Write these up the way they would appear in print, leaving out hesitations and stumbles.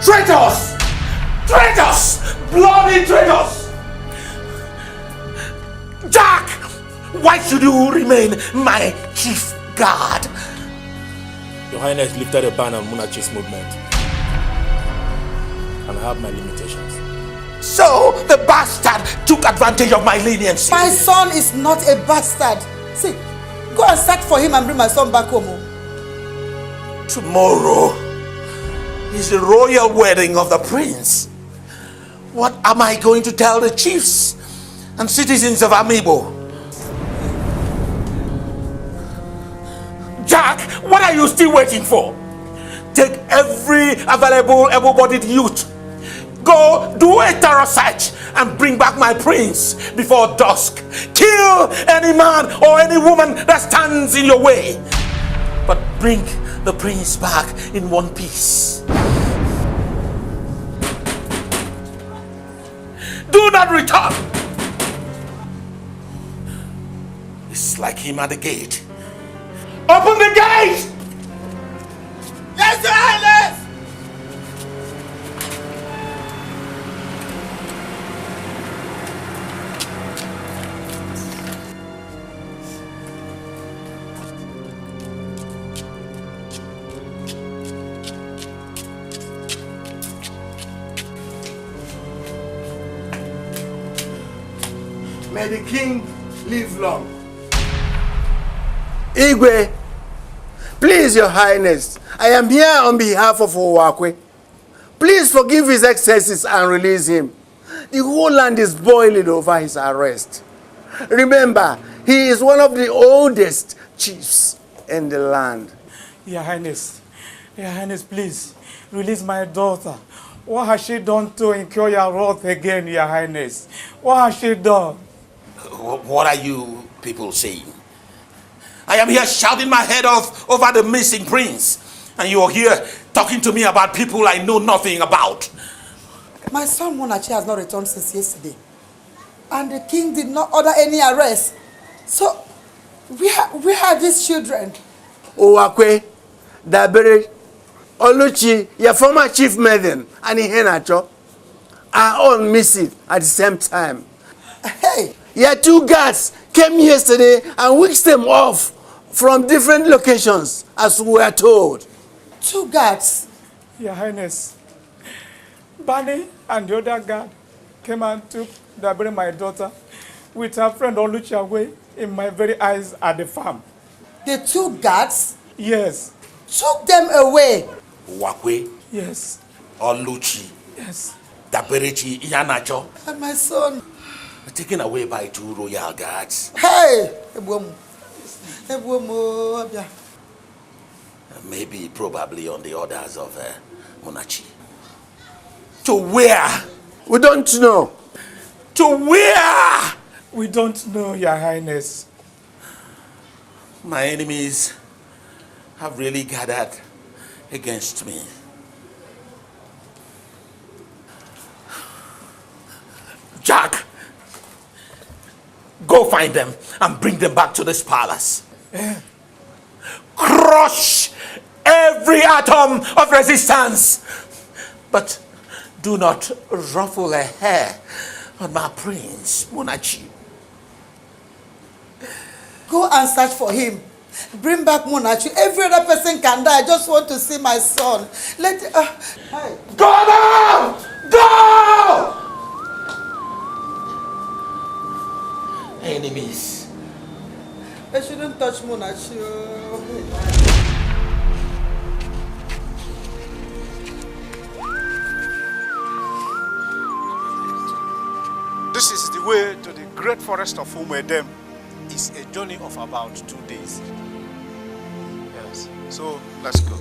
Traitors! Traitors! Bloody traitors! Jack! Why should you remain my chief guard? Your Highness lifted a ban on Munachi's movement. And I have my limitations. So the bastard took advantage of my leniency. My son is not a bastard. See, go and search for him and bring my son back home. Tomorrow is the royal wedding of the prince. What am I going to tell the chiefs and citizens of Amiibo? Jack, what are you still waiting for? Take every available able-bodied youth. Go do a thorough search and bring back my prince before dusk. Kill any man or any woman that stands in your way. But bring the prince back in one piece. Do not return. It's like him at the gate. Open the gate! Yes, Your Highness! May the king live long. Igwe, please, Your Highness, I am here on behalf of Owakwe. Please forgive his excesses and release him. The whole land is boiling over his arrest. Remember, he is one of the oldest chiefs in the land. Your Highness, please, release my daughter. What has she done to incur your wrath again, Your Highness? What has she done? What are you people saying? I am here shouting my head off over the missing prince, and you are here talking to me about people I know nothing about. My son Munachi has not returned since yesterday, and the king did not order any arrest. So, where are these children? Owakwe, Dabere, Oluchi, your former chief maiden, and Ihenacho are all missing at the same time. Hey! Your two guards came yesterday and whisked them off from different locations, as we were told. Two guards? Your Highness, Bani and the other guard came and took Dabere, my daughter, with her friend Oluchi away in my very eyes at the farm. The two guards? Yes. Took them away? Wakwe? Yes. Oluchi? Yes. Daberechi Iheanacho? And my son? Taken away by two royal guards. Hey! Maybe, probably on the orders of Munachi. To where? We don't know. To where? We don't know, Your Highness. My enemies have really gathered against me. Jack! Go find them and bring them back to this palace. Crush every atom of resistance. But do not ruffle a hair on my prince, Munachi. Go and search for him. Bring back Munachi. Every other person can die. I just want to see my son. Hey. Go now! Go! Enemies. I shouldn't touch Munachi. This is the way to the great forest of Umedem. It's a journey of about 2 days. Yes. So let's go.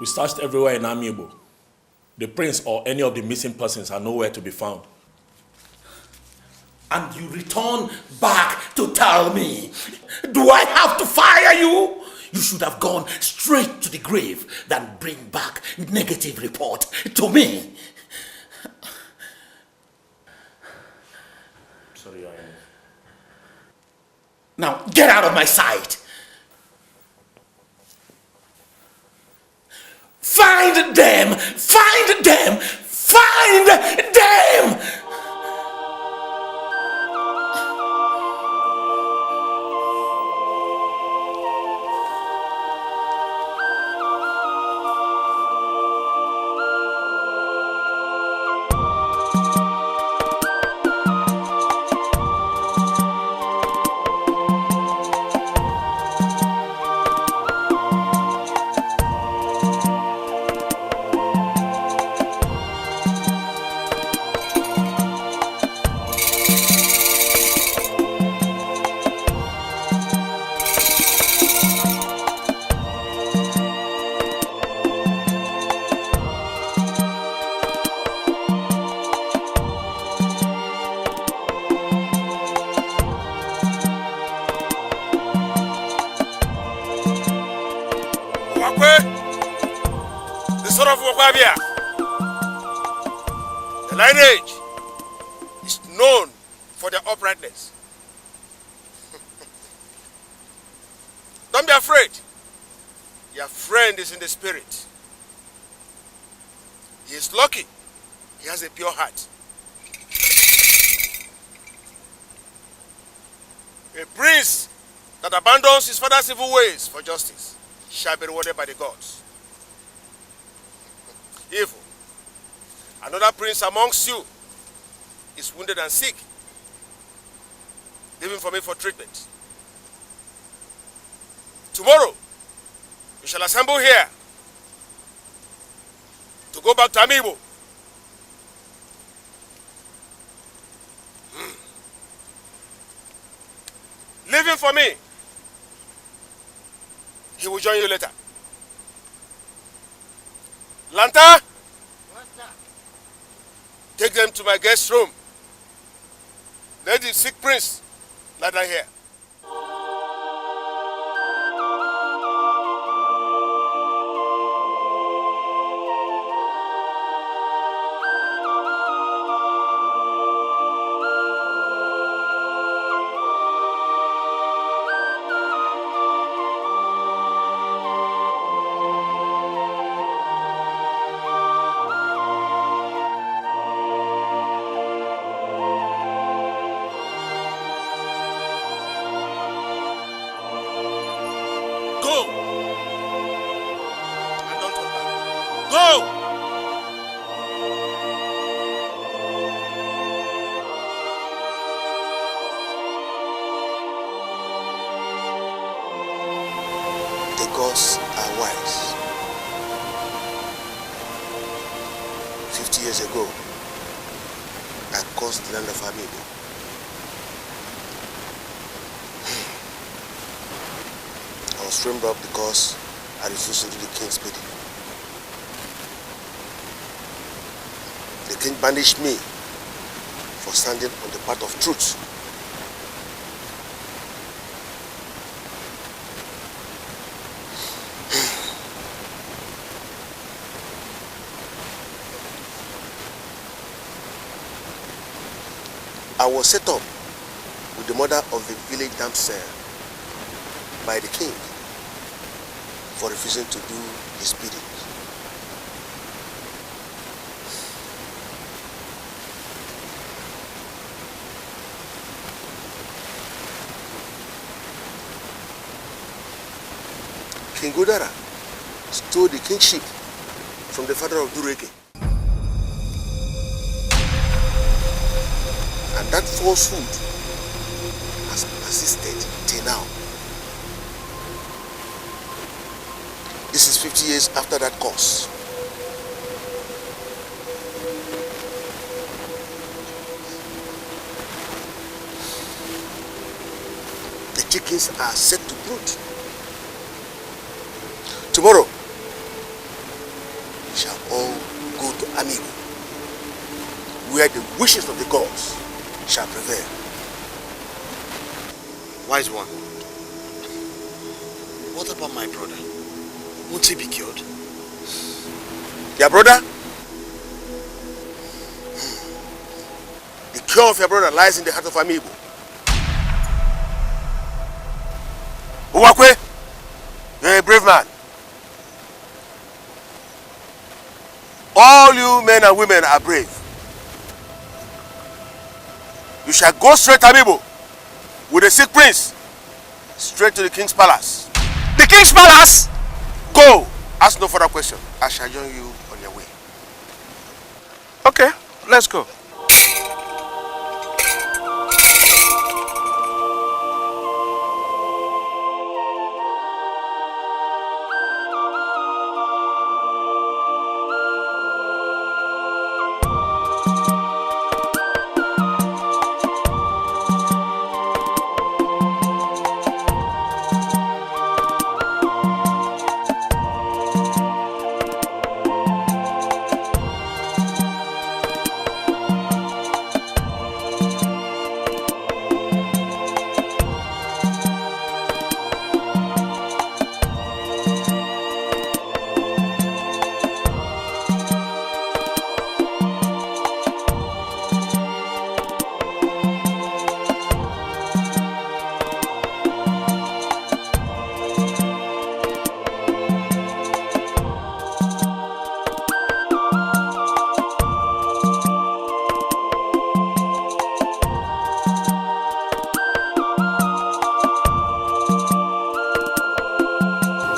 We searched everywhere in Amiibo, The prince or any of the missing persons are nowhere to be found. And you return back to tell me, do I have to fire you? You should have gone straight to the grave than bring back negative report to me. Sorry, Your Highness. Now get out of my sight. Find them! Find them! Find them! The son of Wagwabia. The lineage is known for their uprightness. Don't be afraid. Your friend is in the spirit. He is lucky. He has a pure heart. A prince that abandons his father's evil ways for justice shall be rewarded by the gods. Evil. Another prince amongst you is wounded and sick. Leave him for me for treatment. Tomorrow, we shall assemble here to go back to Amibo. Leave him for me. He will join you later. Lanta, take them to my guest room. Let the sick prince lie down here. Go! And don't turn back. Go! The gods are wise. 50 years ago, I caused the land of Amibo. I was framed up because I refused to do the king's bidding. The king banished me for standing on the path of truth. I was set up with the mother of the village damsel by the king for refusing to do his bidding. King Godara stole the kingship from the father of Dureke. And that falsehood has persisted till now. This is 50 years after that course. The chickens are set to brood. Tomorrow, we shall all go to wishes of the gods shall prevail. Wise one, what about my brother? Won't he be cured? Your brother? The cure of your brother lies in the heart of Amiibo. Uwakwe, you're a brave man. All you men and women are brave. You shall go straight to Amiibo with the sick prince, straight to the king's palace. The king's palace? Go! Ask no further question. I shall join you on your way. Okay, let's go.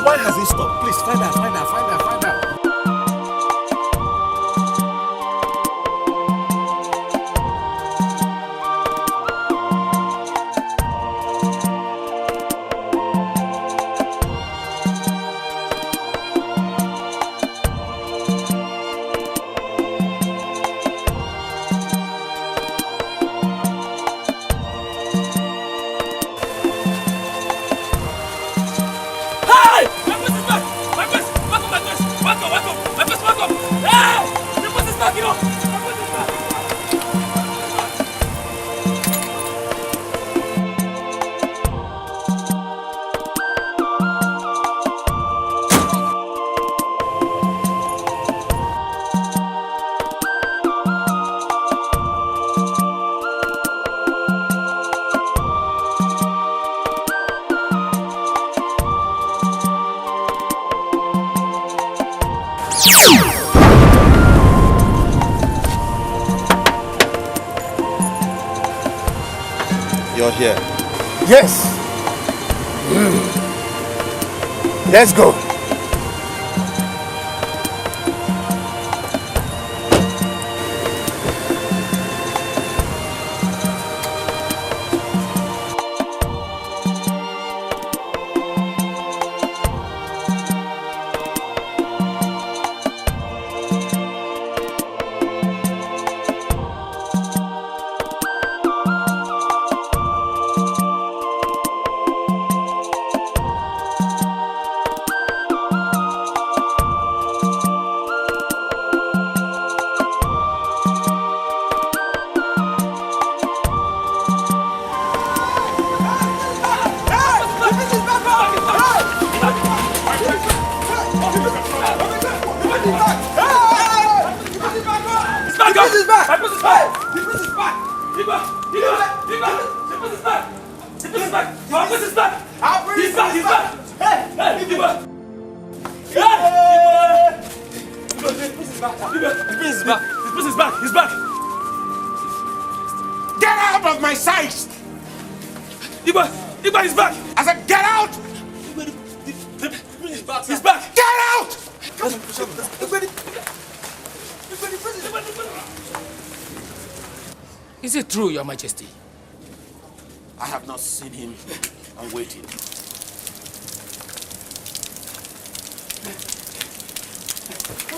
Why has he stopped? Please find out. You're here. Yes. Let's go. Is it true, Your Majesty? I have not seen him. I'm waiting.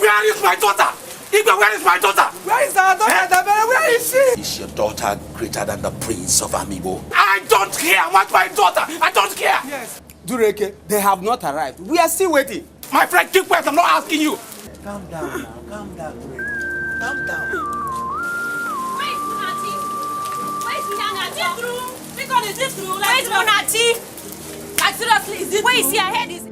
Where is my daughter? Igwe, where is my daughter? Where is our daughter? Where is she? Is your daughter greater than the prince of Amiibo? I don't care about my daughter. I don't care. Yes. Dureke, they have not arrived. We are still waiting. My friend, keep quiet. I'm not asking you. Calm down now. Calm down, Dureke. Calm down. Wait! Is this true? Wait, Monachi! Like seriously, is this wait, see, I heard this.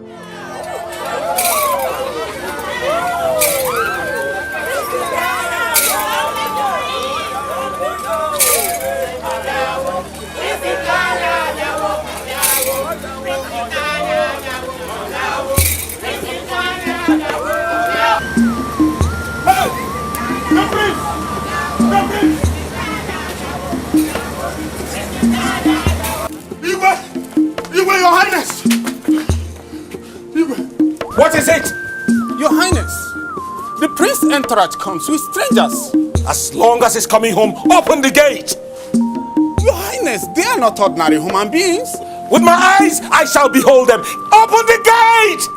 Your Highness! What is it? Your Highness, the prince entourage comes with strangers. As long as he's coming home, open the gate! Your Highness, they are not ordinary human beings. With my eyes, I shall behold them. Open the gate!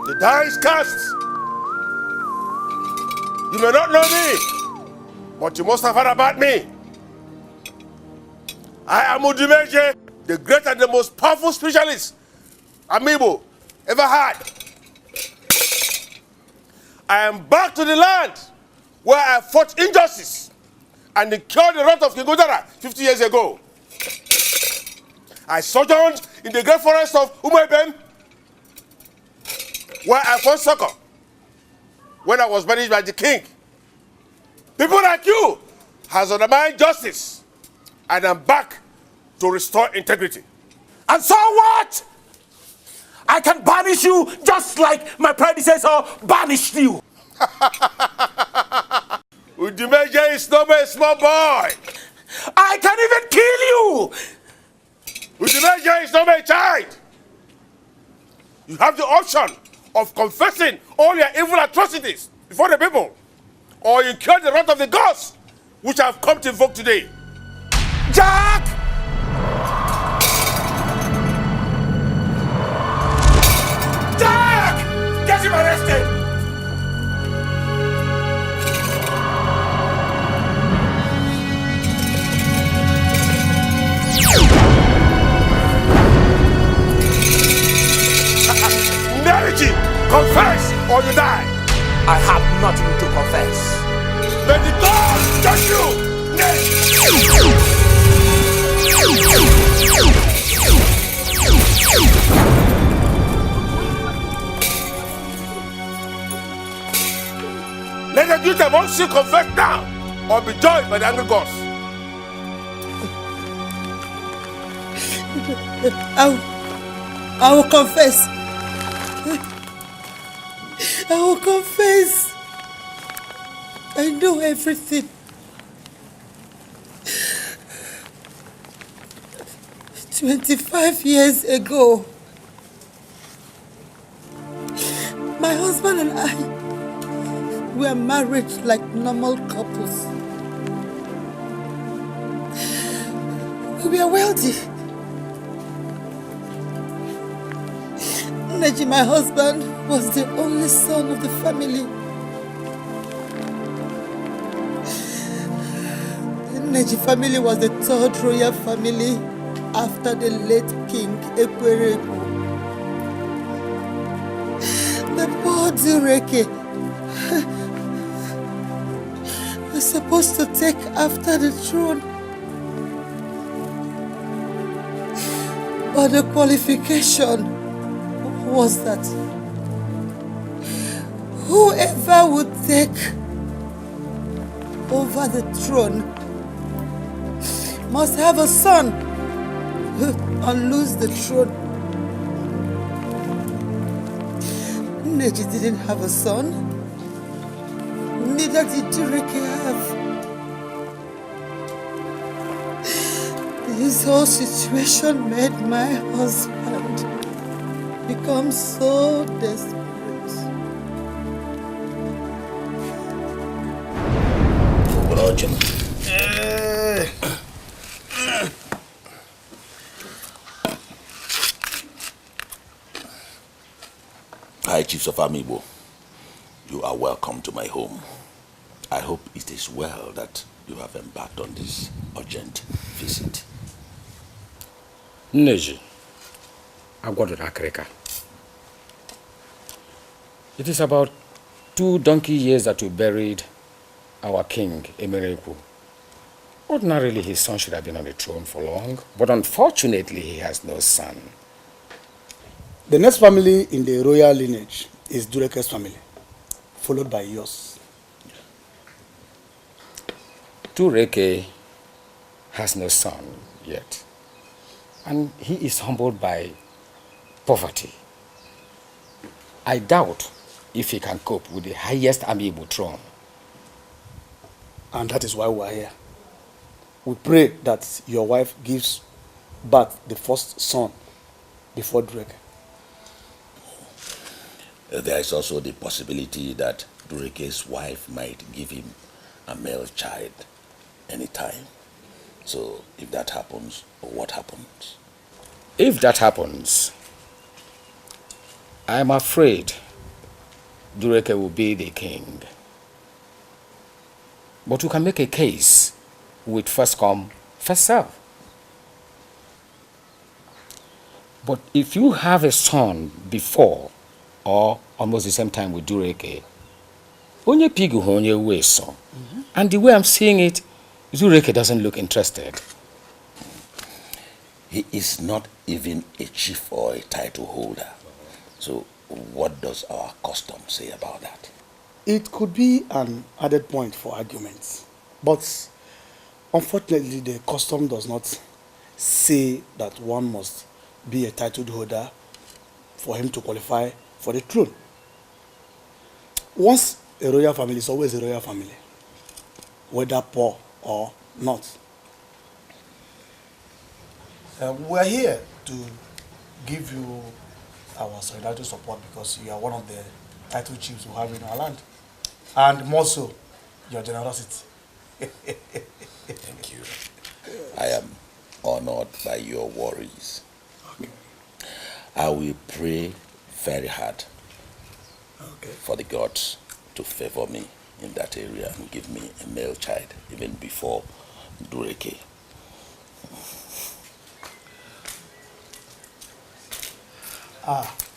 The die is cast. You may not know me, but you must have heard about me. I am Udimeje, the great and the most powerful spiritualist Amiibo ever had. I am back to the land where I fought injustice and incurred the wrath of King Udara 50 years ago. I sojourned in the great forest of Umebem, where I found succor when I was banished by the king. People like you has undermined justice, and I'm back to restore integrity. And so what? I can banish you just like my predecessor banished you. Udimeje is not a small boy. I can even kill you. Udimeje is not a child. You have the option of confessing all your evil atrocities before the people, or incur the wrath of the gods, which I have come to invoke today. Jack! Jack! Get him arrested! Narity, confess or you die. I have nothing to confess. May the gods judge you! Let the guilt amongst you confess now, or be judged by the angry gods. I will confess. I will confess. I know everything. 25 years ago, my husband and I were married like normal couples. We were wealthy. Neji, my husband, was the only son of the family. The Neji family was the third royal family after the late King Ekwereku. The poor Dureke was supposed to take after the throne. But the qualification was that whoever would take over the throne must have a son and lose the throne. Neji didn't have a son, neither did Dureke have. This whole situation made my husband become so desperate. Hi, Chiefs of Amibo. You are welcome to my home. I hope it is well that you have embarked on this urgent visit. Neji, Akreka. It is about 2 donkey years that we buried our king, Emereku. Ordinarily, his son should have been on the throne for long, but unfortunately, he has no son. The next family in the royal lineage is Dureke's family, followed by yours. Dureke has no son yet, and he is humbled by poverty. I doubt if he can cope with the highest amiable throne. And that is why we are here. We pray that your wife gives birth the first son before Dureke. There is also the possibility that Dureke's wife might give him a male child anytime. So if that happens, what happens? If that happens, I am afraid Dureke will be the king. But we can make a case with first come, first serve. But if you have a son before or almost the same time with Dureke, onye pigu onye way so. And the way I'm seeing it, Dureke doesn't look interested. He is not even a chief or a title holder. So what does our custom say about that? It could be an added point for arguments, but unfortunately the custom does not say that one must be a titled holder for him to qualify for the throne. Once a royal family is always a royal family, whether poor or not. We are here to give you our solidarity support because you are one of the title chiefs we have in our land. And more so, your generosity. Thank you. I am honored by your worries. Okay. I will pray very hard Okay. for the gods to favor me in that area and give me a male child even before Dureke.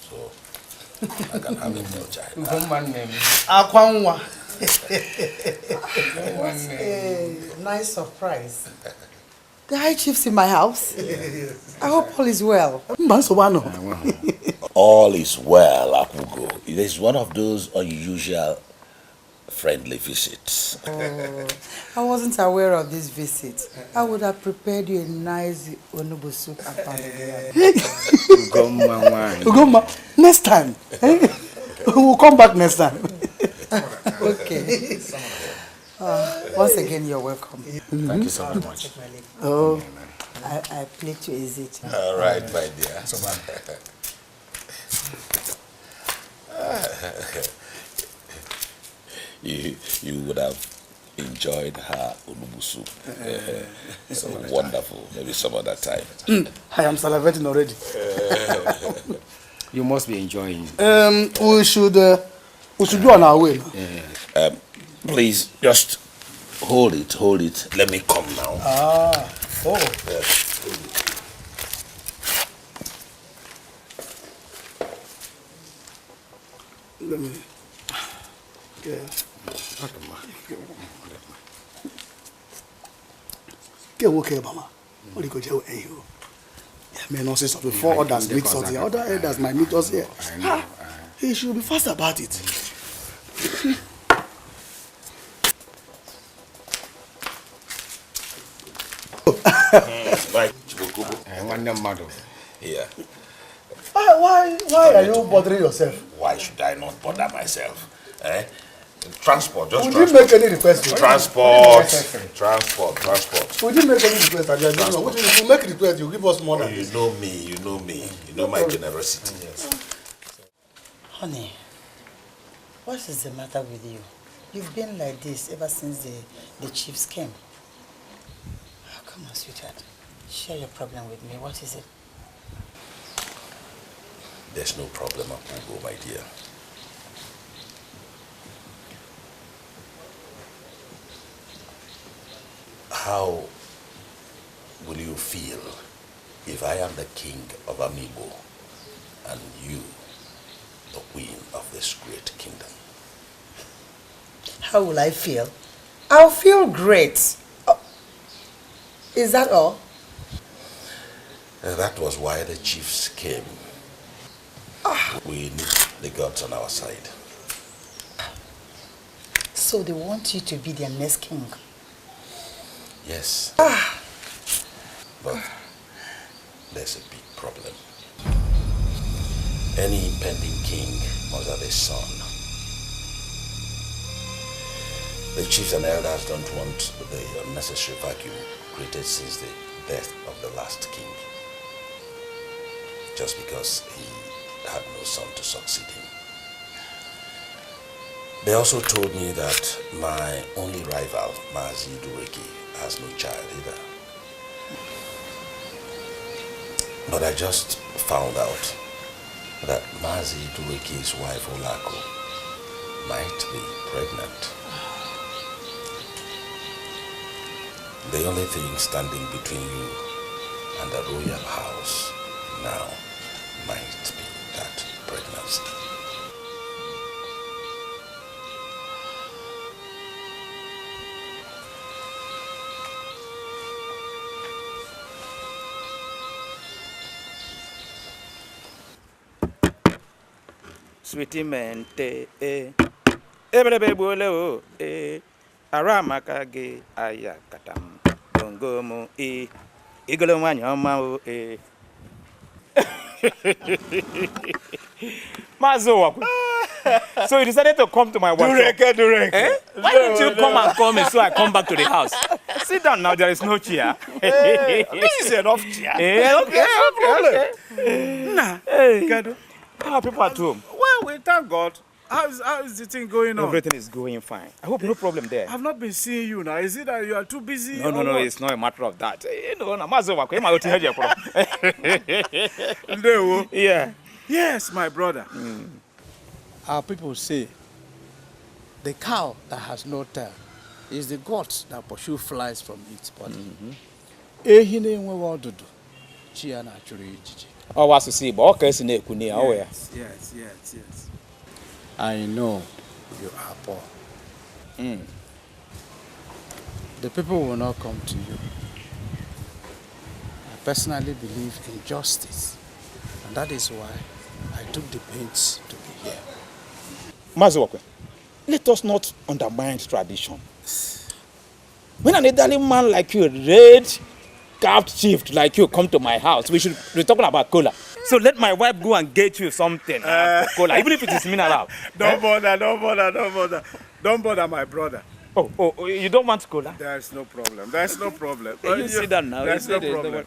So I can have a male child. Akwanwa. What a nice surprise. The high chief's in my house. I hope all is well. All is well, Akugo. It is one of those unusual friendly visits. I wasn't aware of this visit. I would have prepared you a nice onubu soup and pounded Ugoma, next time. We'll come back next time. Okay. Once again, you're welcome. Thank you so much. Oh, I played to easy. All right, my dear. you would have enjoyed her unubu soup. So wonderful. Maybe some other time. I am salivating already. You must be enjoying. We should go on our way. Please, just hold it. Let me come now. Yes. Let me. Okay. Okay, Mama. What do you go to you? May not say so before others meet us here. Other elders might meet us here. He should be fast about it. Yeah. Why are you bothering yourself? Why should I not bother myself? Transport, just Would transport. you make any request? Transport. Would you make any request? If you make a request, you give us more than this. You know me. You know my generosity. Yes. Honey, what is the matter with you? You've been like this ever since the chiefs came. Oh, come on, sweetheart. Share your problem with me. What is it? There's no problem, Apugo, my dear. How will you feel if I am the king of Amibo and you the queen of this great kingdom? How will I feel? I'll feel great. Oh, is that all? That was why the chiefs came. We need the gods on our side. So they want you to be their next king? Yes. But there's a big problem. Any impending king must have a son. The chiefs and elders don't want the unnecessary vacuum created since the death of the last king. Just because he had no son to succeed him. They also told me that my only rival, Mazi Dureki, has no child either. But I just found out that Mazi Dureki's wife, Olako, might be pregnant. The only thing standing between you and the royal house now might be that pregnancy. Sweetie mente, Ebrebe bolo, Aramaka ge ayakatam, Bongomo, Igolomanyama, Mazo. So you decided to come to my workshop. Dureke. Eh? Why didn't you come and call me so I come back to the house? Sit down now, there is no chair. This is enough chair. Okay. Nah, Hey. How are people at home? Well, we thank God. How is the thing going on? Everything is going fine. I hope no problem there. I've not been seeing you now. Is it that you are too busy? No, it's not a matter of that. Yeah. Yes, my brother. Our people say the cow that has no tail is the goat that pursue flies from its body. Ehi na-enweghị ọdụdụ, chi ya na-achụrụ ijiji. Oh, what's to see? But okay, Yes. I know you are poor. The people will not come to you. I personally believe in justice, and that is why I took the pains to be here. Mazuokwe, let us not undermine tradition. When an elderly man like you, red capped chief like you, come to my house, we should be talking about cola. So let my wife go and get you something for cola, even if it is mineral. Don't bother my brother. Oh, you don't want cola? There's no problem. You sit down now. There's no problem.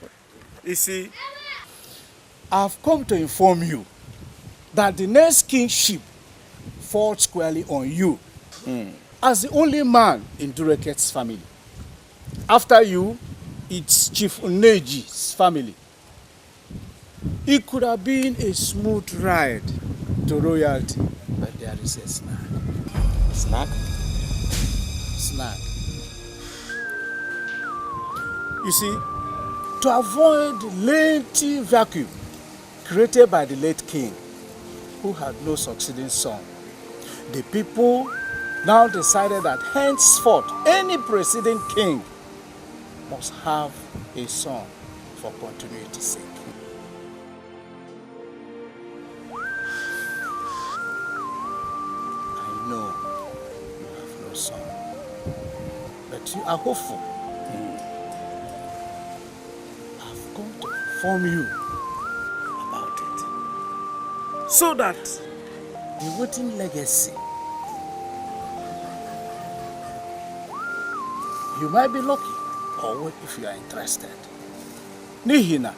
You see, I've come to inform you that the next kingship falls squarely on you. as the only man in Dureket's family. After you, it's Chief Uneji's family. It could have been a smooth ride to royalty, but there is a snag. Snack? Snag. You see, to avoid the lengthy vacuum created by the late king, who had no succeeding son, the people now decided that henceforth any preceding king must have a son for continuity's sake. I know you have no son, but you are hopeful. I've come to inform you about it, so that the waiting legacy, you might be lucky, or wait if you are interested. Nihina,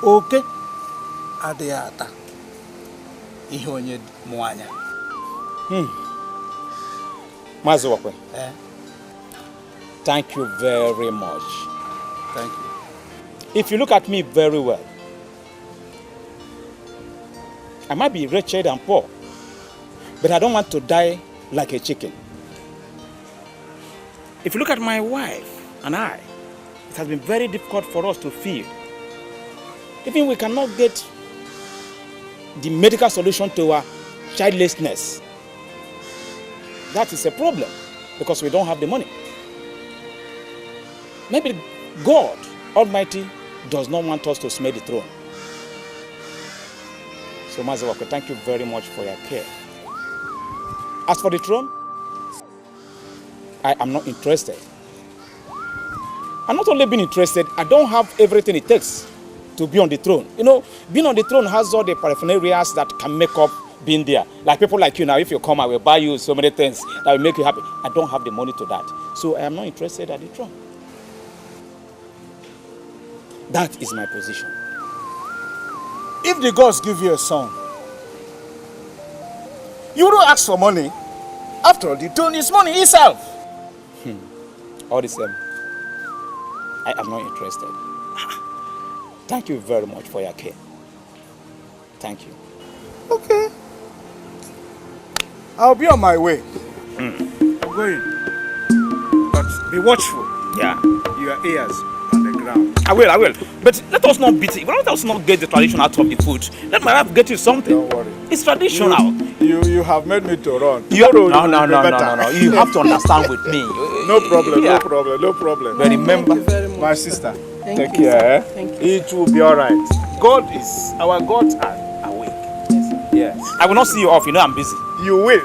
okay, adeata, ihonye mwanya. Maziwakwe. Eh? Thank you very much. Thank you. If you look at me very well, I might be wretched and poor, but I don't want to die like a chicken. If you look at my wife and I, it has been very difficult for us to feed. Even we cannot get the medical solution to our childlessness. That is a problem because we don't have the money. Maybe God Almighty does not want us to smell the throne. So Maziwakwe, thank you very much for your care. As for the throne, I am not interested. I'm not only being interested, I don't have everything it takes to be on the throne. You know, being on the throne has all the paraphernalia that can make up being there. Like people like you now, if you come, I will buy you so many things that will make you happy. I don't have the money to that. So I am not interested at the throne. That is my position. If the gods give you a son, you don't ask for money. After all, the throne is money itself. All the same, I am not interested. Thank you very much for your care. Thank you. Okay. I'll be on my way. I'm going. But be watchful. Yeah. Your ears on the ground. I will. But let us not beat it. Let us not get the tradition out of the food. Let my wife get you something. Don't worry. It's traditional. You have made me to run. No. You have to understand with me. No problem, Yeah. no problem. But remember, My sister, Thank take you, care. sir. Thank It will be all right. Our gods are awake. Yes. I will not see you off. You know I'm busy. You will.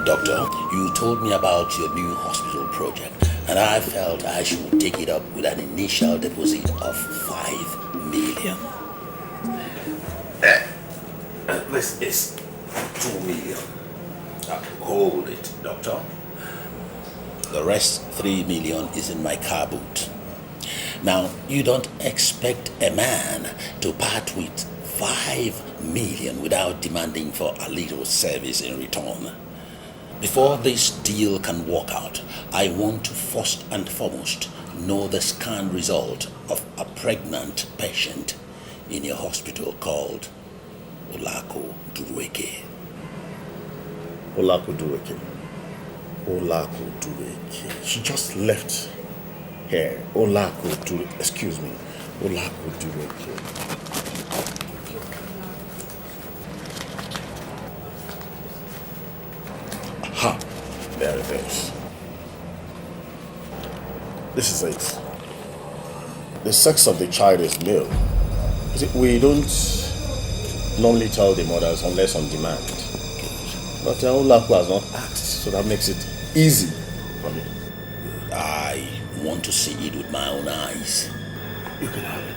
Doctor, you told me about your new hospital project, and I felt I should take it up with an initial deposit of 5 million. This is 2 million. Hold it, doctor. The rest, 3 million, is in my car boot. Now, you don't expect a man to part with 5 million without demanding for a little service in return. Before this deal can work out, I want to first and foremost know the scan result of a pregnant patient in your hospital called Olako Durueke. Olako Durueke. Olako Durueke. She just left here. Olako Durueke. Excuse me. Olako Durueke. Aha. There it is. This is it. The sex of the child is male. You see, we don't normally tell the mothers unless on demand. But Olako has not asked, so that makes it easy for me. I want to see it with my own eyes. You can have it.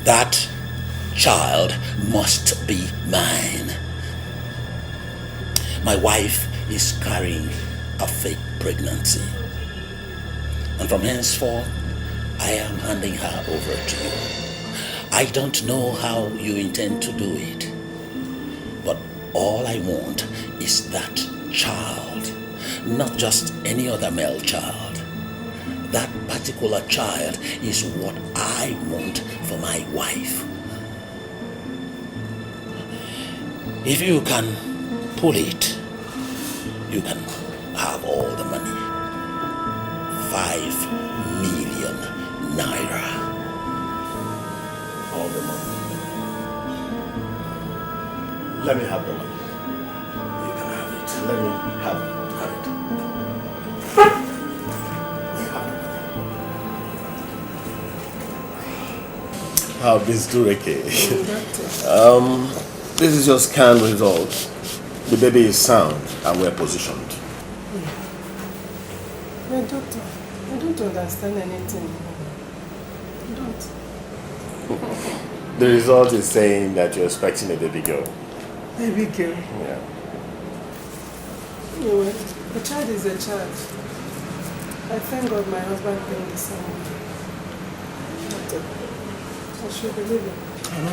That child must be mine. My wife is carrying a fake pregnancy. And from henceforth, I am handing her over to you. I don't know how you intend to do it, but all I want is that child, not just any other male child. That particular child is what I want for my wife. If you can pull it, you can have all the money. 5 million naira. All the money. Let me have the money. You can have it. Let me have it. How this do, Reke? This is your scan result. The baby is sound and we're positioned. My doctor, I don't understand anything. I don't. The result is saying that you're expecting a baby girl. Baby girl. Yeah. Anyway, a child is a child. I thank God my husband came this summer. I should believe it.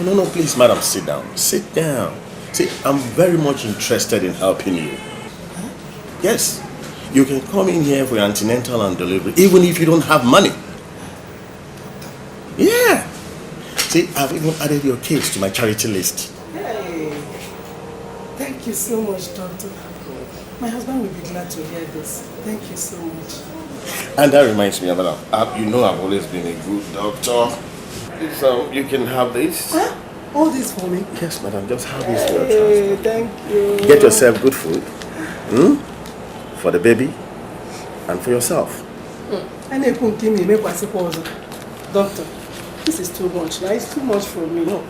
No, please, madam, sit down. Sit down. See, I'm very much interested in helping you. Huh? Yes. You can come in here for antenatal and delivery, even if you don't have money. Yeah. See, I've even added your case to my charity list. Hey. Thank you so much, doctor. My husband will be glad to hear this. Thank you so much. And that reminds me, madam, you know I've always been a good doctor. So you can have this. Huh? All this for me? Yes, madam, just have this for your transport. Thank you. Get yourself good food. For the baby and for yourself. Doctor, this is too much. Now it's too much for me. No.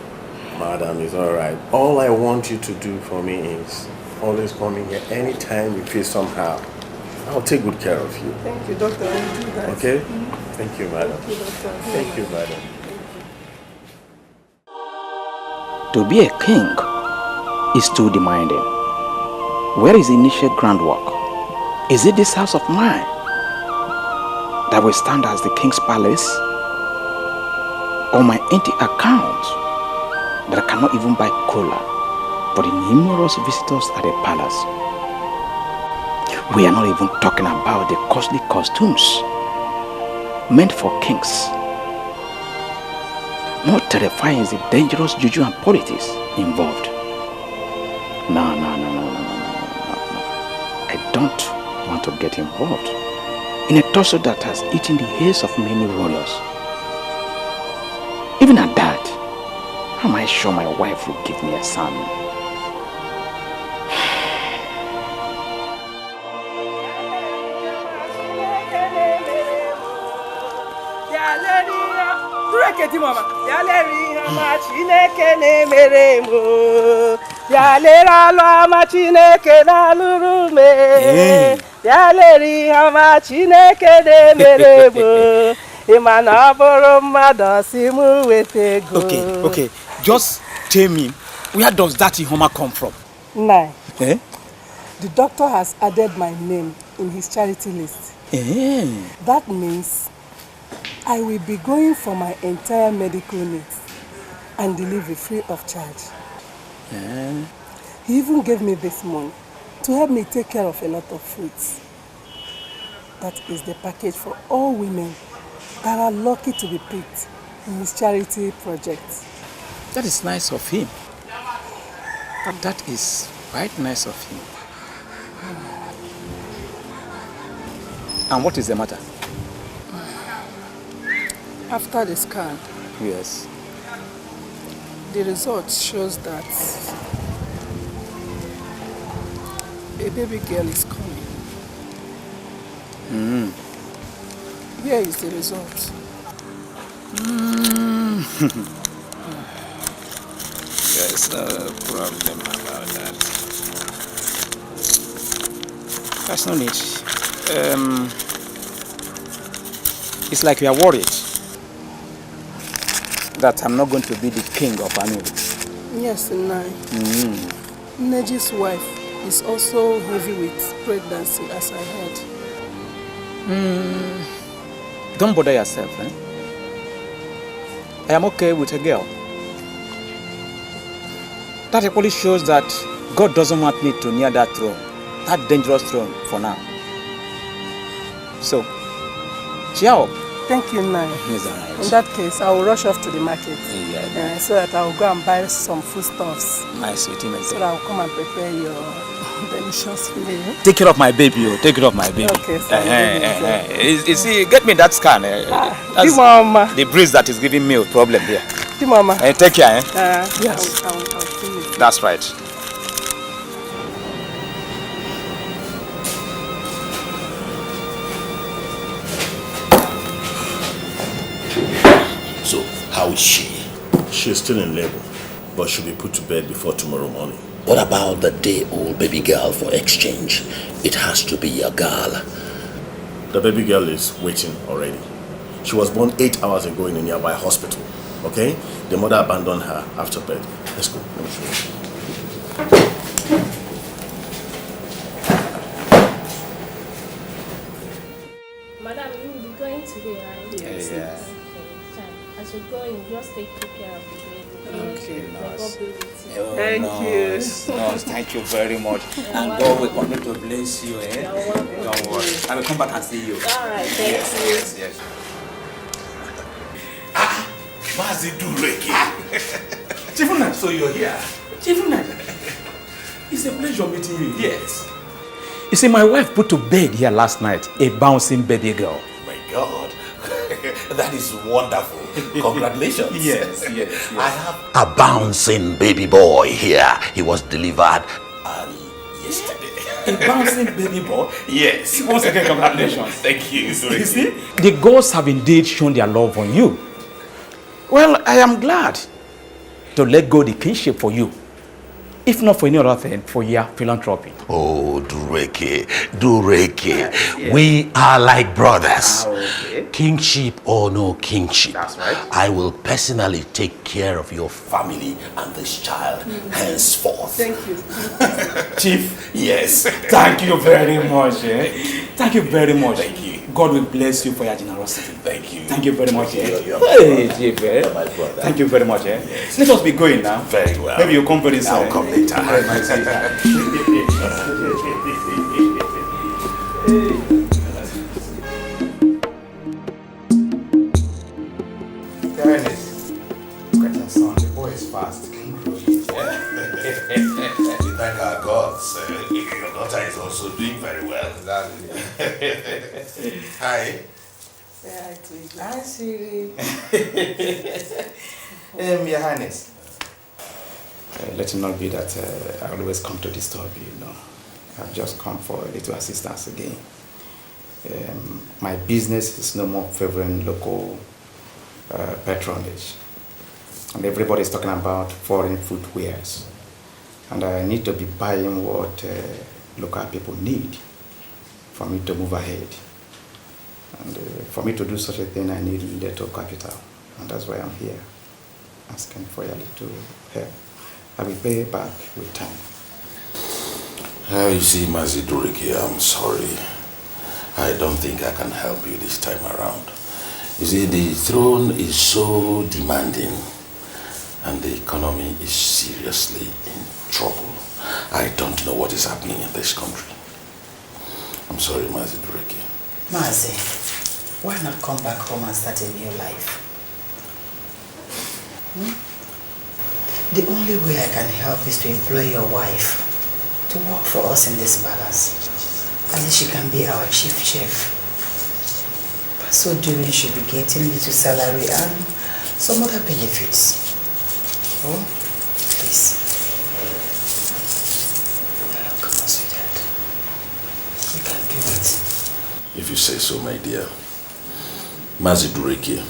Madam, it's all right. All I want you to do for me is always come in here anytime you feel somehow. I'll take good care of you. Thank you, doctor. I will do that. Okay? Thank you, madam. Thank you, doctor. Thank you, madam. To be a king is too demanding. Where is the initial groundwork? Is it this house of mine that will stand as the king's palace? Or my empty account that I cannot even buy cola for the numerous visitors at the palace? We are not even talking about the costly costumes meant for kings. More terrifying is the dangerous juju and politics involved. No. I don't want to get involved in a tussle that has eaten the hairs of many warriors. Even at that, how am I sure my wife will give me a son? Okay. Just tell me, where does that Ihoma come from? Nine. Eh? The doctor has added my name in his charity list. That means I will be going for my entire medical needs and delivery free of charge. He even gave me this money to help me take care of a lot of fruits. That is the package for all women that are lucky to be picked in his charity project. That is nice of him. That is quite nice of him. And what is the matter? After the scan, Yes. the result shows that a baby girl is coming. Here is the result. There's no problem about that. That's no need. It's like we are worried. that I'm not going to be the king of family. Yes, Nai. Neji's wife is also heavy with pregnancy, as I heard. Don't bother yourself, eh? I am okay with a girl. That equally shows that God doesn't want me to near that throne, that dangerous throne for now. So, ciao. Thank you, Nai. Yes, right. In that case, I will rush off to the market Yeah. so that I will go and buy some foodstuffs. My sweetie, my So that I will come and prepare your delicious meal. Take care of my baby, take care of my baby. Okay, so You see, get me that scan. That's Mama. the breeze that is giving me a problem here. Mama. Take care, eh? Yes. I'll see you. That's right. So, how is she? She's still in labor, but she'll be put to bed before tomorrow morning. What about the day-old baby girl for exchange? It has to be a girl. The baby girl is waiting already. She was born 8 hours ago in a nearby hospital. Okay? The mother abandoned her after birth. Let's go. Let me show you. Madam, you will be going today, right? Yes. Okay, fine. As you go in, just take good care of the baby. Okay, May nurse. God be with you. Oh, Thank you. Nurse, thank you very much. And God will continue to bless you, eh? Don't worry. I will come back and see you. All right, thank you. Yes. Mazi Dureke. Chifuna. So you're here? Chifuna. It's a pleasure meeting you. Yes. You see, my wife put to bed here last night a bouncing baby girl. My God. That is wonderful. Congratulations. Yes. I have a bouncing baby boy here. He was delivered yesterday. A bouncing baby boy? Yes. Once again, congratulations. Thank you. You see, the gods have indeed shown their love on you. Well, I am glad to let go the kingship for you. If not for any other thing, for your philanthropy. Oh, Dureke. Yes. We are like brothers. Okay. Kingship or no kingship. That's right. I will personally take care of your family and this child henceforth. Thank you. Chief. Yes. Thank you very much. Thank you very much. Thank you. God will bless you for your generosity. Thank you. Thank you very much. You're Hey, Chief. You're my brother. Thank you very much. Yes. Let us be going now. Very well. Maybe you'll come very soon. I'll come later. My sweetheart. Ernest, look at your son. The boy is fast. We thank our gods. Your daughter is also doing very well. Exactly. Hi. Hi, Siri. Your Highness. Let it not be that I always come to disturb you, I've just come for a little assistance again. My business is no more favoring local patronage. And everybody is talking about foreign footwears. And I need to be buying what local people need for me to move ahead. And for me to do such a thing, I need little capital. And that's why I'm here, asking for your little help. I will pay back with time. You see, Mazi Dureke, I'm sorry. I don't think I can help you this time around. You see, the throne is so demanding and the economy is seriously in trouble. I don't know what is happening in this country. I'm sorry, Mazi Dureke. Mazi, why not come back home and start a new life? The only way I can help is to employ your wife to work for us in this palace. At least she can be our chief chef. By so doing, she'll be getting little salary and some other benefits. Oh, please. Come on, sweetheart. We can do it. If you say so, my dear. Mazi Dureke,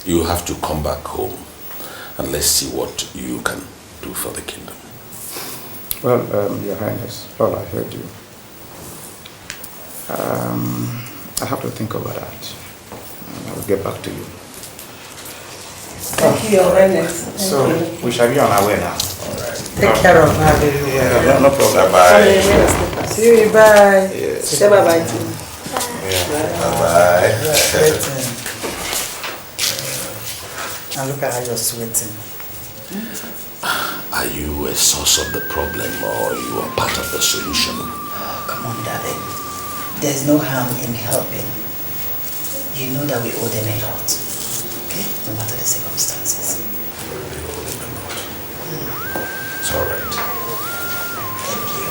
you have to come back home and let's see what you can do for the kingdom. Well, Your Highness, well, I heard you. I have to think over that. And I'll get back to you. Thank Thank you, Your Highness. So, we shall be on our way now. Take care of her very well. No problem. Bye. See you, bye. Yes. Say bye-bye to me. Bye-bye. And look at how you're sweating. Are you a source of the problem or you are part of the solution? Oh, come on, darling. There's no harm in helping. You know that we owe them a lot. Okay? No matter the circumstances. We owe them a lot. It's all right. Thank you.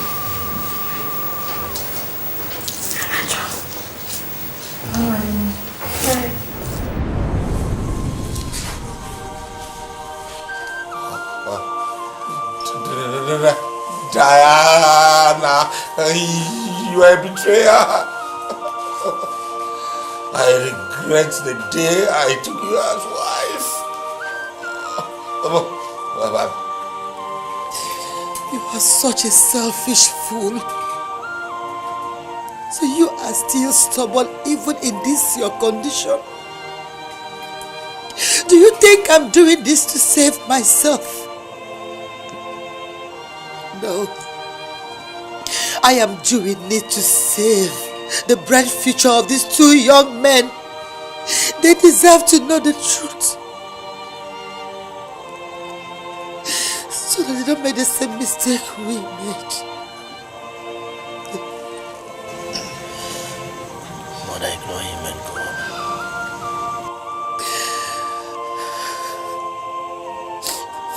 Diana, you are a betrayer. I regret the day I took you as wife. You are such a selfish fool. So you are still stubborn even in this your condition. Do you think I'm doing this to save myself? No. I am doing it to save the bright future of these two young men. They deserve to know the truth, so that they don't make the same mistake we made. Mother, ignore him and go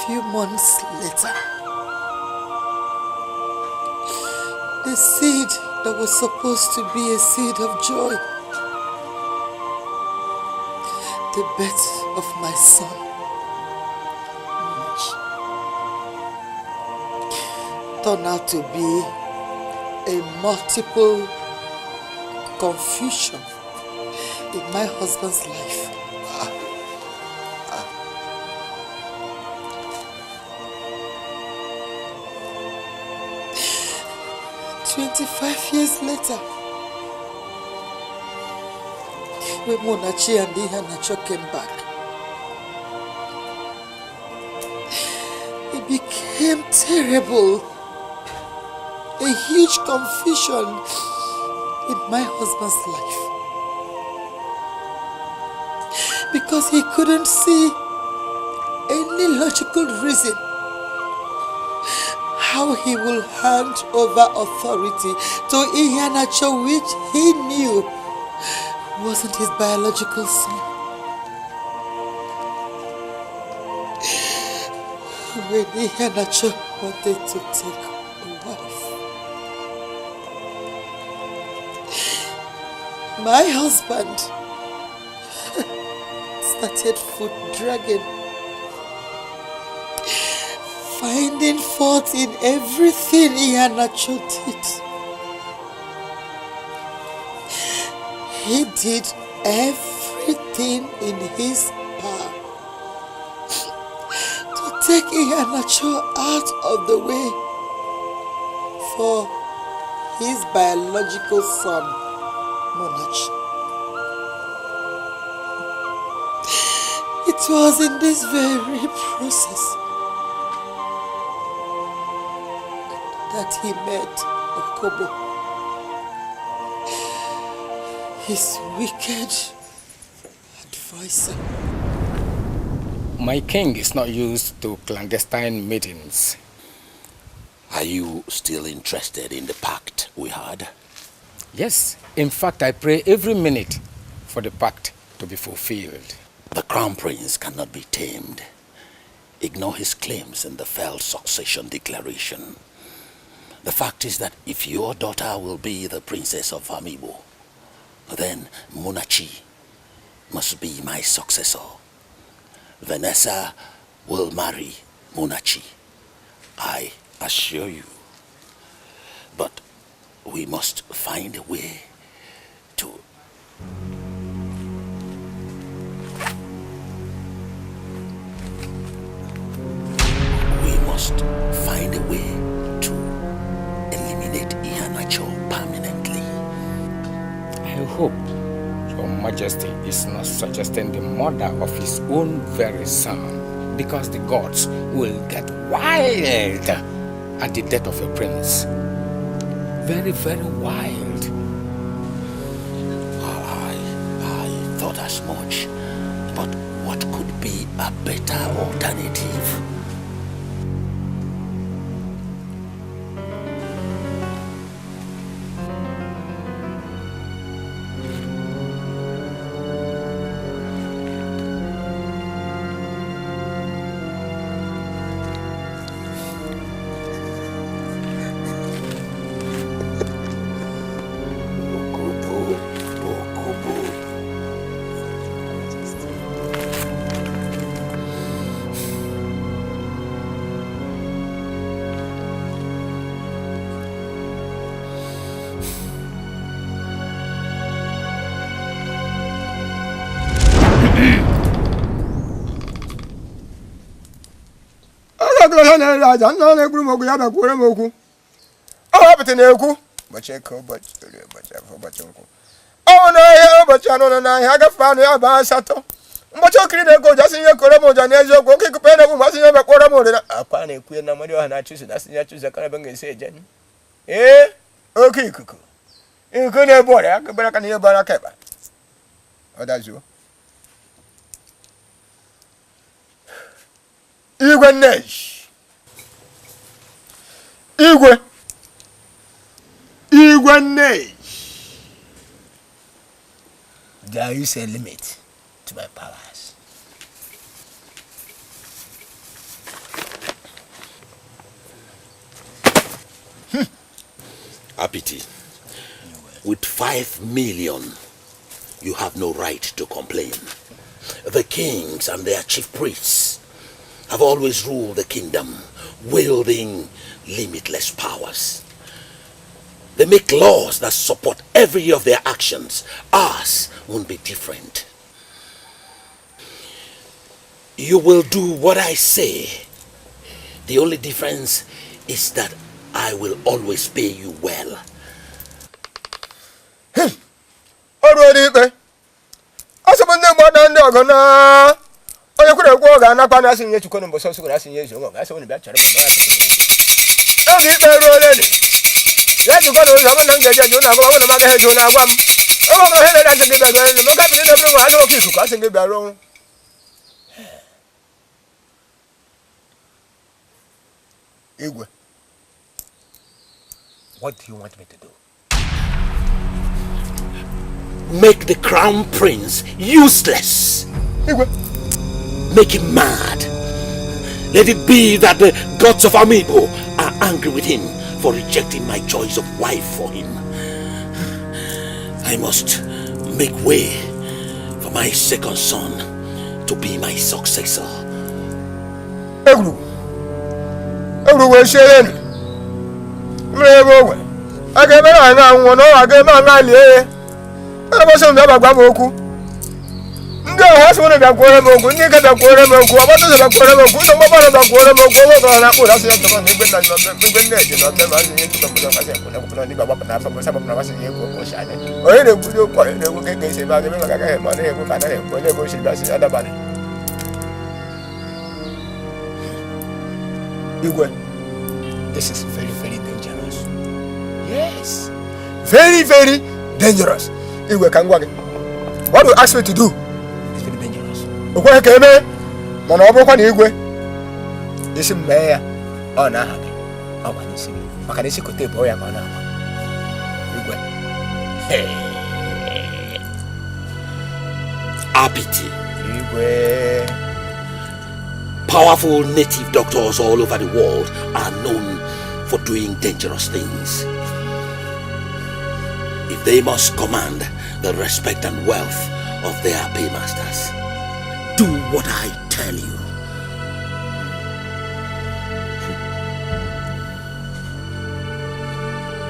A few months later, the seed that was supposed to be a seed of joy, the birth of my son, turned out to be a multiple confusion in my husband's life. 25 years later, when Munachi and Ihanacho came back, it became terrible. A huge confusion in my husband's life. Because he couldn't see any logical reason how he will hand over authority to Ihanacho, which he knew wasn't his biological son. When Ihanacho wanted to take a wife, my husband started foot dragging, finding fault in everything Ihanacho did. He did everything in his power to take Ihanacho out of the way for his biological son, Munachi. It was in this very process that he met Okobo, his wicked advisor. My king is not used to clandestine meetings. Are you still interested in the pact we had? Yes. In fact, I pray every minute for the pact to be fulfilled. The crown prince cannot be tamed. Ignore his claims in the failed succession declaration. The fact is that if your daughter will be the princess of Amibo, then Munachi must be my successor. Vanessa will marry Munachi, I assure you. But we must find a way to... We must find a way to eliminate Ihanacho permanently. I hope Your Majesty is not suggesting the murder of his own very son. because the gods will get wild at the death of your prince. Very, very wild. I thought as much. But what could be a better alternative? Oh no, yeah, but I don't know. I got found here by Sato. But you can't go just in your Coramo, and as you go, kick a pen of what's in your Coramo. A panic queer number, and I choose that's the choose a carbon say, Jen. Eh? Okay, cuckoo. You couldn't have bought it, but I can hear Barakaba. Oh, that's you. Igwe Nesh. Igwe Nesh. There is a limit to my powers. Apity, with 5 million, you have no right to complain. The kings and their chief priests have always ruled the kingdom, wielding limitless powers. They make laws that support every of their actions. Ours won't be different. You will do what I say. The only difference is that I will always pay you well. Already, I said, no, I could have walked and up and asking you to come and so asking you. That's only better. Oh, yes, you got to get you now. I want to make a head to now. Oh, my head, I think it's look up in the room. I don't keep crossing the barrel. Igwe, what do you want me to do? Make the crown prince useless. Igwe. Make him mad. Let it be that the gods of Amiibo are angry with him for rejecting my choice of wife for him. I must make way for my second son to be my successor. Everyone sharing. I gave I was on the Babaku. No, I was one of the Guamoku, Nika the Guamoku, I wasn't a Guamoku, no more of the Guamoku, and I put us in the Nation of them as you come to the or any good point, they will get about the money, whenever she does the other body. This is very, very dangerous. Yes, very, very dangerous. Igwe Kangwagi, what you ask me to do is very dangerous. Okwe keme, mana obo kwa ni Igwe. Isi mmeya, na happy. Oba nisi. Maka nisi kote bo ya kana. Igwe. Apity. Igwe. Powerful native doctors all over the world are known for doing dangerous things. If they must command the respect and wealth of their paymasters, do what I tell you.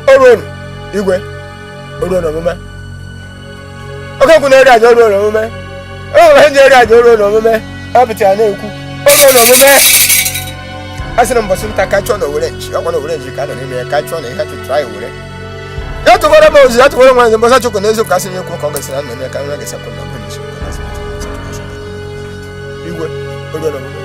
Oron, Igwe. Oron omume. Okay, kuna eri ajo oron omume. Oh, henje eri ajo oron omume. Apity ana eku. Oron omume. Asina mbosu ntaka no orange. I want orange ka no me ka cho no you have to try orange. Ya to gora mozi, ya to gora mwanze mbosa choko nezo kasi nye kwa konga sina nene ka nge sakona mbonisho. Igwe, oron omume.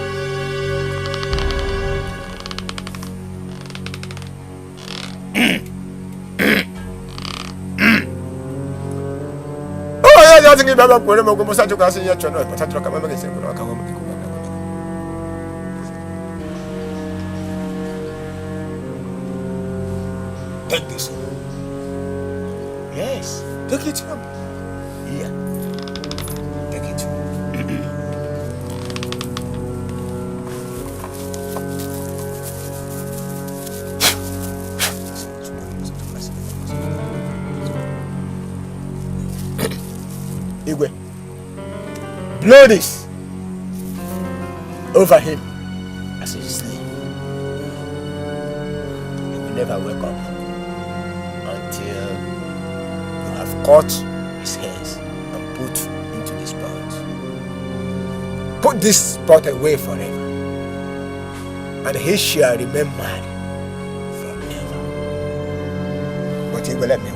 baba kwere mo gomo sajo ka se ya chwa no pata tro ka mama ke se ko ka ho mo. Take this. Yes, take it home. Yeah. Take it home. Igwe, blow this over him as he sleep. He will never wake up until you have caught his hairs and put into this pot. Put this pot away forever, and he shall remain mad forever. But he will let me go.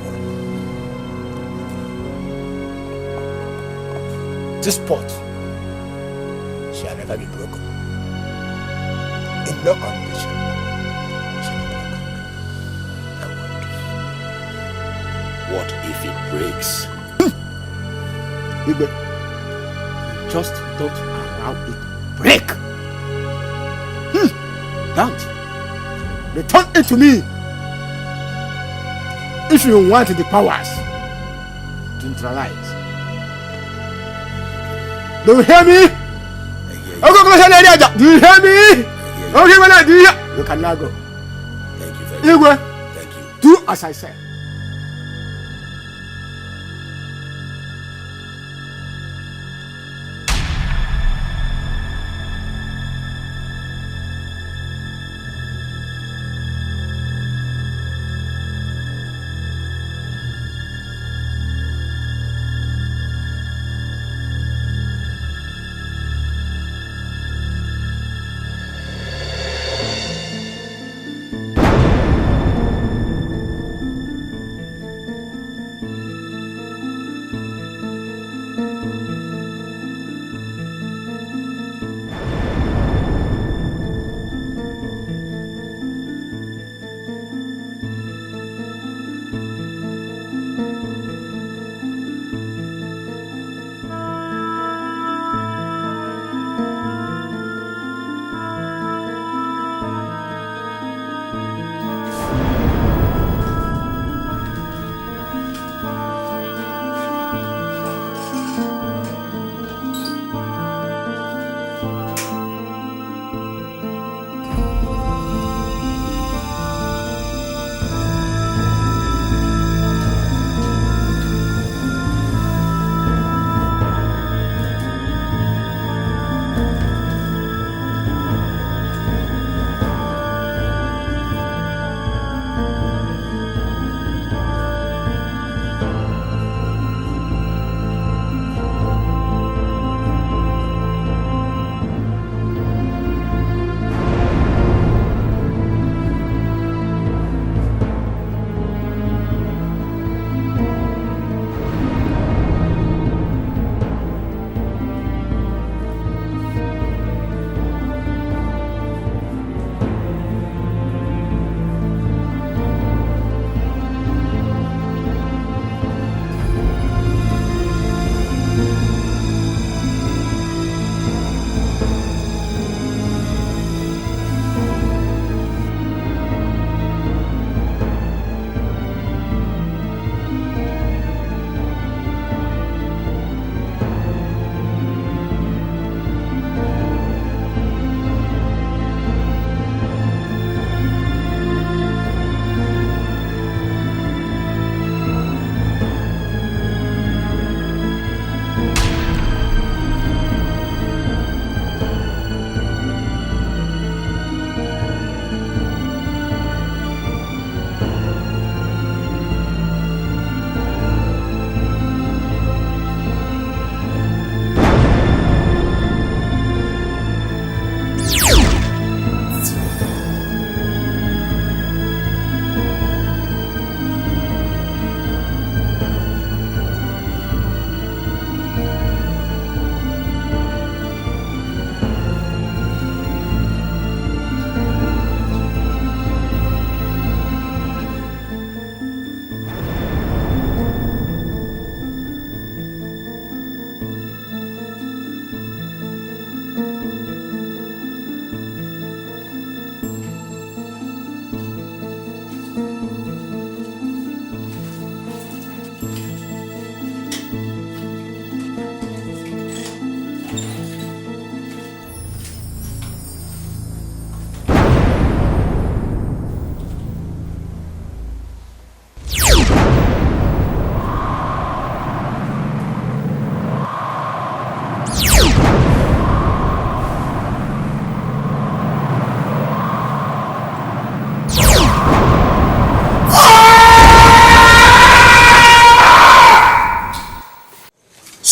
This pot shall never be broken. In no condition shall be broken. What if it breaks? Igwe, just don't allow it break. Don't. Return it to me. If you want the powers to neutralize. Do you hear me? Do you hear me? Okay, when I do you can now go. Thank you very Igwe, Thank you. do as I said.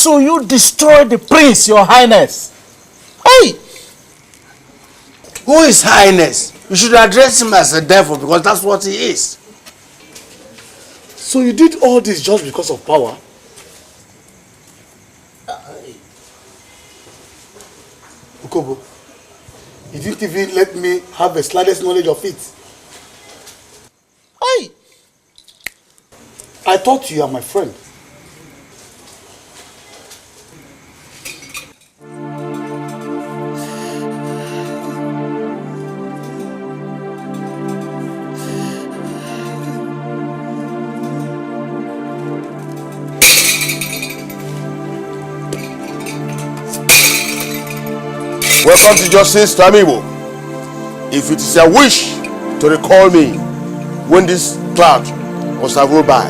So you destroyed the prince, your highness. Hey! Who is highness? You should address him as a devil because that's what he is. So you did all this just because of power? Ukobo, you didn't even let me have the slightest knowledge of it. Hey! I thought you are my friend. Welcome to Justice Tamibo. If it is your wish to recall me when this cloud must have rolled by,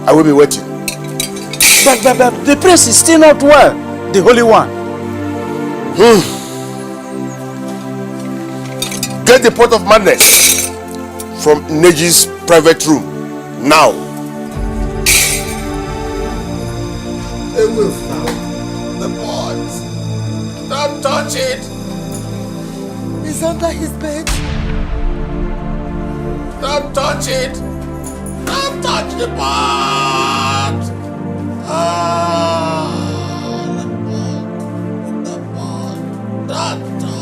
I will be waiting. But the prince is still not well, the Holy One. Get the pot of madness from Neji's private room now. The pot. Don't touch it. It's under his bed. Don't touch it. Don't touch the pot. The pot. Don't touch.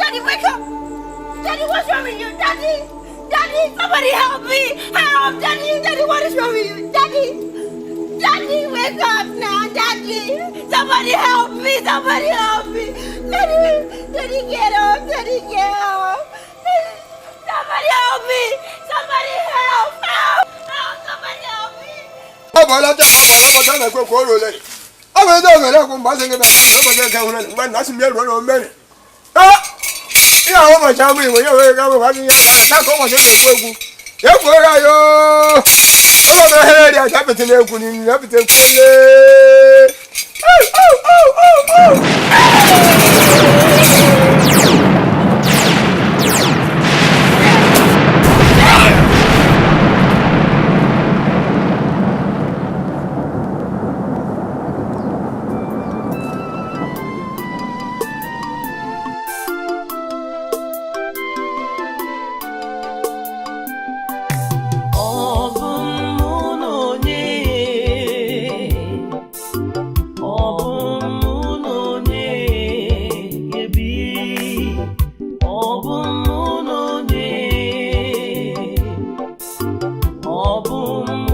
Daddy, wake up! Daddy, what's wrong with you? Daddy! Daddy, somebody help me! Help! Daddy! Daddy, what is wrong with you? Daddy! Daddy, wake up now! Daddy! Somebody help me! Somebody help me! Daddy! Daddy, get up! Daddy, get up! Somebody help me! Somebody help! Help! Help! Somebody help me! Boom.